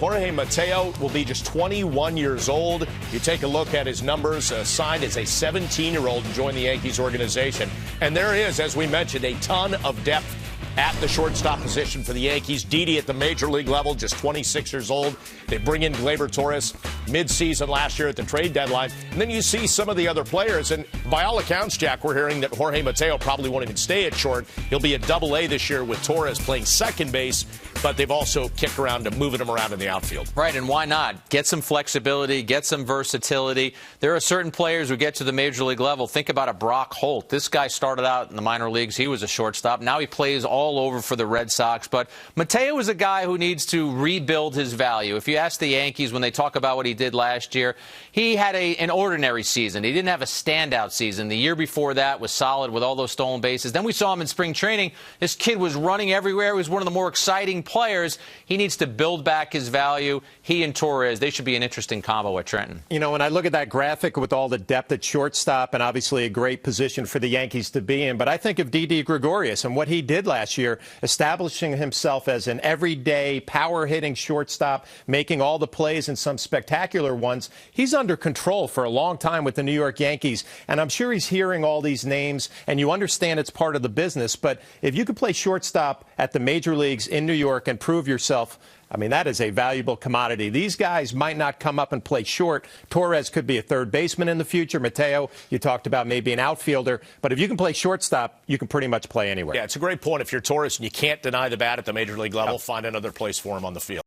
Jorge Mateo will be just 21 years old. You take a look at his numbers, signed as a 17-year-old to join the Yankees organization. And there is, as we mentioned, a ton of depth at the shortstop position for the Yankees. Didi at the major league level, just 26 years old. They bring in Gleyber Torres mid-season last year at the trade deadline. And then you see some of the other players. And by all accounts, Jack, we're hearing that Jorge Mateo probably won't even stay at short. He'll be a double-A this year with Torres playing second base. But they've also kicked around to moving him around in the outfield. Right, and why not? Get some flexibility, get some versatility. There are certain players who get to the major league level. Think about a Brock Holt. This guy started out in the minor leagues. He was a shortstop. Now he plays all over for the Red Sox. But Mateo is a guy who needs to rebuild his value. If you ask the Yankees when they talk about what he did last year, he had an ordinary season. He didn't have a standout season. The year before that was solid with all those stolen bases. Then we saw him in spring training. This kid was running everywhere. He was one of the more exciting players. He needs to build back his value. He and Torres, they should be an interesting combo at Trenton. You know, when I look at that graphic with all the depth at shortstop, and obviously a great position for the Yankees to be in, but I think of Didi Gregorius and what he did last year, establishing himself as an everyday power-hitting shortstop, making all the plays and some spectacular ones. He's under control for a long time with the New York Yankees, and I'm sure he's hearing all these names, and you understand it's part of the business, but if you could play shortstop at the major leagues in New York and prove yourself, I mean, that is a valuable commodity. These guys might not come up and play short. Torres could be a third baseman in the future. Mateo, you talked about maybe an outfielder. But if you can play shortstop, you can pretty much play anywhere. Yeah, it's a great point. If you're Torres and you can't deny the bat at the major league level, find another place for him on the field.